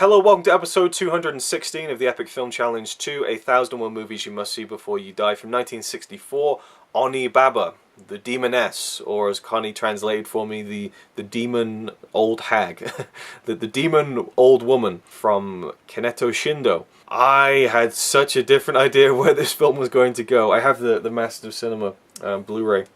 Hello, welcome to episode 216 of the Epic Film Challenge 2, 1001 Movies You Must See Before You Die from 1964, Onibaba, the Demoness, or as Connie translated for me, the Demon Old Hag, the Demon Old Woman from Kaneto Shindo. I had such a different idea where this film was going to go. I have the Masters of Cinema Blu-ray.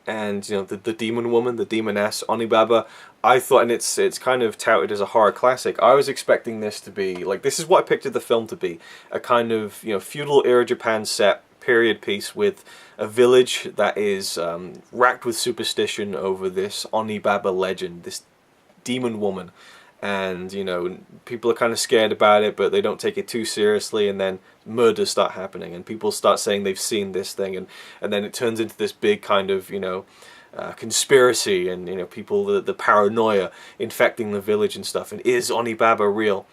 And, you know, the Demon Woman, the Demoness, Onibaba, I thought, and it's kind of touted as a horror classic, I was expecting this to be, like, this is what I pictured the film to be. A kind of, you know, feudal era Japan set, period piece with a village that is racked with superstition over this Onibaba legend, this demon woman. And, you know, people are kind of scared about it, but they don't take it too seriously, and then murders start happening, and people start saying they've seen this thing, and then it turns into this big kind of, you know, conspiracy, and, you know, people, the paranoia infecting the village and stuff, and is Onibaba real?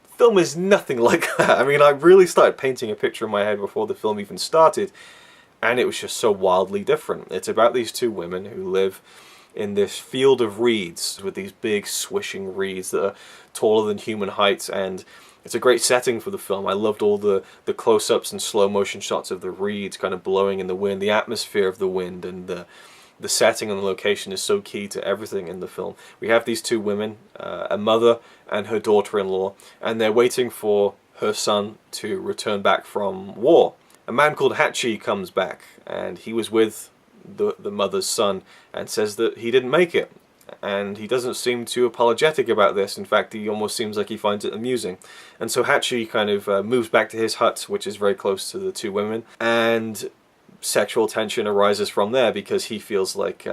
The film is nothing like that. I mean, I really started painting a picture in my head before the film even started, and it was just so wildly different. It's about these two women who live in this field of reeds with these big swishing reeds that are taller than human heights, and it's a great setting for the film. I loved all the close-ups and slow motion shots of the reeds kind of blowing in the wind, the atmosphere of the wind, and the setting and the location is so key to everything in the film. We have these two women, a mother and her daughter-in-law, and they're waiting for her son to return back from war. A man called Hachi comes back, and he was with the mother's son, and says that he didn't make it, and he doesn't seem too apologetic about this. In fact, he almost seems like he finds it amusing. And so Hachi kind of moves back to his hut, which is very close to the two women, and sexual tension arises from there because he feels like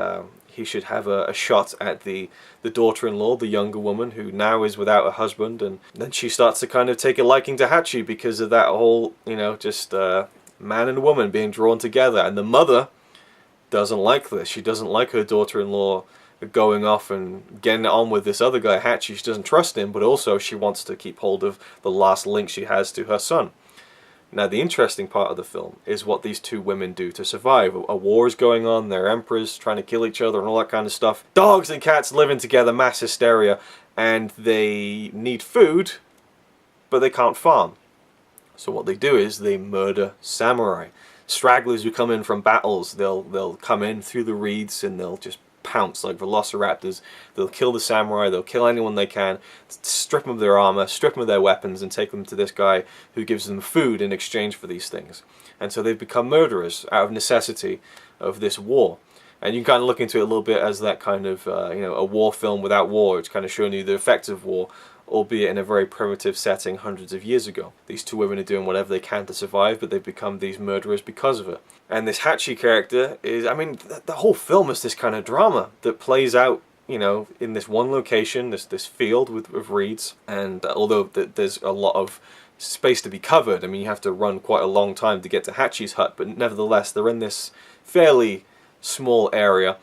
he should have a shot at the daughter-in-law, the younger woman, who now is without a husband. And then she starts to kind of take a liking to Hachi because of that whole, you know, just man and woman being drawn together. And the mother doesn't like this. She doesn't like her daughter-in-law going off and getting it on with this other guy, Hachi. She doesn't trust him, but also she wants to keep hold of the last link she has to her son. Now, the interesting part of the film is what these two women do to survive. A war is going on, they're emperors trying to kill each other and all that kind of stuff. Dogs and cats living together, mass hysteria, and they need food, but they can't farm. So what they do is they murder samurai. Stragglers who come in from battles, they'll come in through the reeds and they'll just pounce like velociraptors. They'll kill the samurai, they'll kill anyone they can, strip them of their armor, strip them of their weapons, and take them to this guy who gives them food in exchange for these things. And so they've become murderers out of necessity of this war. And you can kind of look into it a little bit as that kind of, you know, a war film without war. It's kind of showing you the effects of war, albeit in a very primitive setting hundreds of years ago. These two women are doing whatever they can to survive, but they've become these murderers because of it. And this Hachi character is, I mean, the whole film is this kind of drama that plays out, you know, in this one location, this field with reeds. And although there's a lot of space to be covered, I mean, you have to run quite a long time to get to Hachi's hut, but nevertheless, they're in this fairly small area.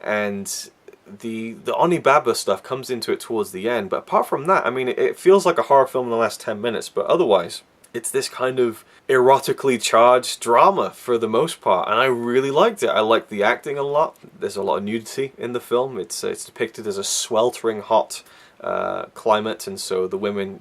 And the Onibaba stuff comes into it towards the end, but apart from that, I mean, it feels like a horror film in the last 10 minutes, but otherwise, it's this kind of erotically charged drama for the most part, and I really liked it. I liked the acting a lot. There's a lot of nudity in the film. It's depicted as a sweltering hot climate, and so the women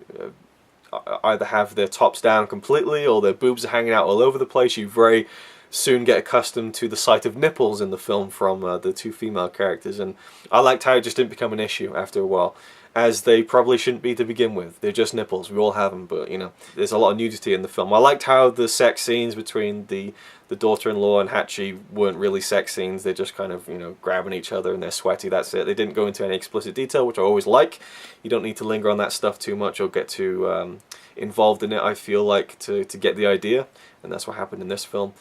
either have their tops down completely or their boobs are hanging out all over the place. You very soon get accustomed to the sight of nipples in the film from the two female characters, and I liked how it just didn't become an issue after a while, as they probably shouldn't be to begin with. They're just nipples, we all have them, but, you know, there's a lot of nudity in the film. I liked how the sex scenes between the daughter-in-law and Hachi weren't really sex scenes. They're just kind of, you know, grabbing each other and they're sweaty, that's it. They didn't go into any explicit detail, which I always like. You don't need to linger on that stuff too much or get too involved in it, I feel like, to get the idea, and that's what happened in this film.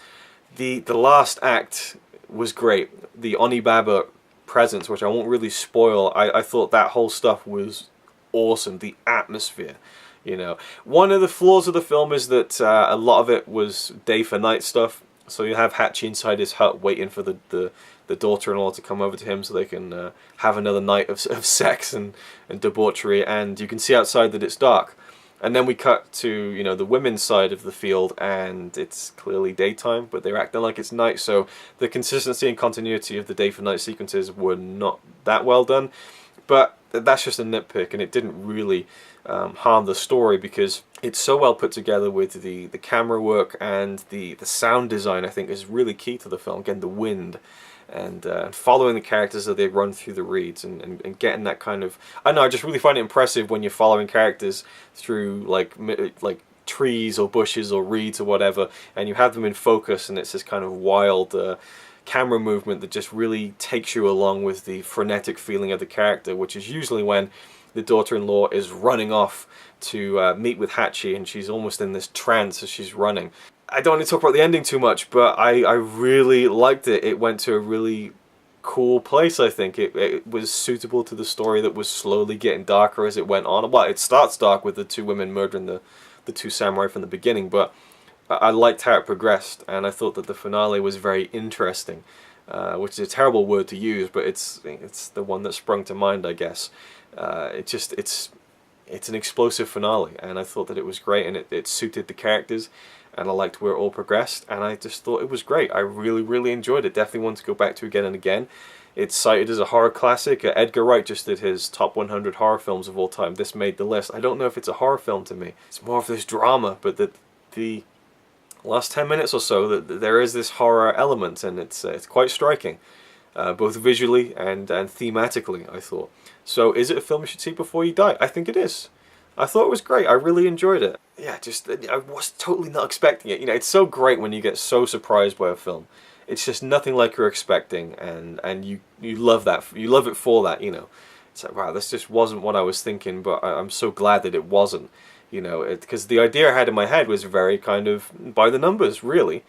The last act was great. The Onibaba presence, which I won't really spoil, I thought that whole stuff was awesome. The atmosphere, you know. One of the flaws of the film is that a lot of it was day for night stuff. So you have Hachi inside his hut waiting for the daughter-in-law to come over to him so they can have another night of sex and debauchery, and you can see outside that it's dark. And then we cut to, you know, the women's side of the field, and it's clearly daytime, but they're acting like it's night, so the consistency and continuity of the day for night sequences were not that well done. But that's just a nitpick, and it didn't really harm the story because it's so well put together with the camera work and the sound design. I think is really key to the film. Again, the wind and following the characters as they run through the reeds and getting that kind of, I don't know, I just really find it impressive when you're following characters through like trees or bushes or reeds or whatever, and you have them in focus, and it's this kind of wild camera movement that just really takes you along with the frenetic feeling of the character, which is usually when the daughter-in-law is running off to meet with Hachi, and she's almost in this trance as she's running. I don't want to talk about the ending too much, but I really liked it. It went to a really cool place, I think. It was suitable to the story that was slowly getting darker as it went on. Well, it starts dark with the two women murdering the two samurai from the beginning, but I liked how it progressed, and I thought that the finale was very interesting, which is a terrible word to use, but it's the one that sprung to mind, I guess. It's an explosive finale, and I thought that it was great, and it suited the characters, and I liked where it all progressed, and I just thought it was great. I really enjoyed it. Definitely want to go back to again and again. It's cited as a horror classic. Edgar Wright just did his top 100 horror films of all time. This made the list. I don't know if it's a horror film to me. It's more of this drama, but the last 10 minutes or so, there is this horror element, and it's quite striking, both visually and thematically, I thought. So is it a film you should see before you die? I think it is. I thought it was great. I really enjoyed it. Yeah, I was totally not expecting it. You know, it's so great when you get so surprised by a film. It's just nothing like you're expecting, and you love that. You love it for that, you know. It's like, wow, this just wasn't what I was thinking, but I'm so glad that it wasn't. You know, because the idea I had in my head was very kind of by the numbers, really.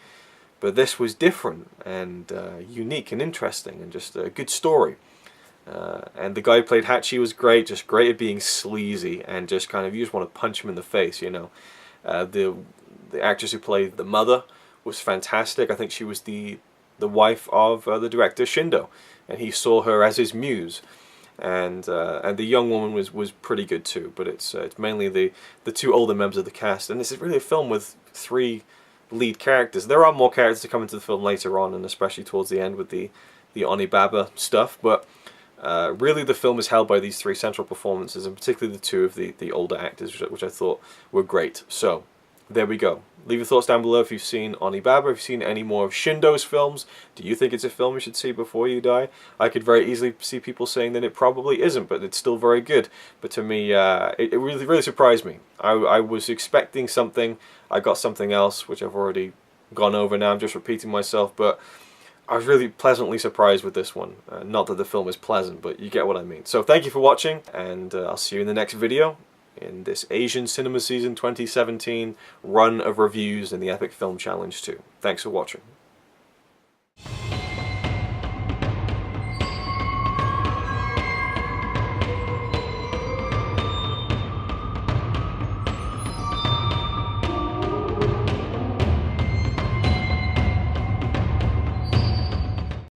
But this was different and unique and interesting and just a good story. And the guy who played Hachi was great, just great at being sleazy and just kind of, you just want to punch him in the face, you know. The actress who played the mother was fantastic. I think she was the wife of the director Shindo, and he saw her as his muse. And the young woman was pretty good too, but it's mainly the two older members of the cast, and this is really a film with 3 lead characters. There are more characters to come into the film later on, and especially towards the end with the Onibaba stuff, but really the film is held by these 3 central performances, and particularly the 2 of the older actors, which I thought were great. So there we go. Leave your thoughts down below if you've seen Onibaba, if you've seen any more of Shindo's films. Do you think it's a film you should see before you die? I could very easily see people saying that it probably isn't, but it's still very good. But to me, it really surprised me. I was expecting something, I got something else, which I've already gone over now, I'm just repeating myself, but I was really pleasantly surprised with this one. Not that the film is pleasant, but you get what I mean. So thank you for watching, and I'll see you in the next video in this Asian Cinema Season 2017 run of reviews in the Epic Film Challenge 2. Thanks for watching.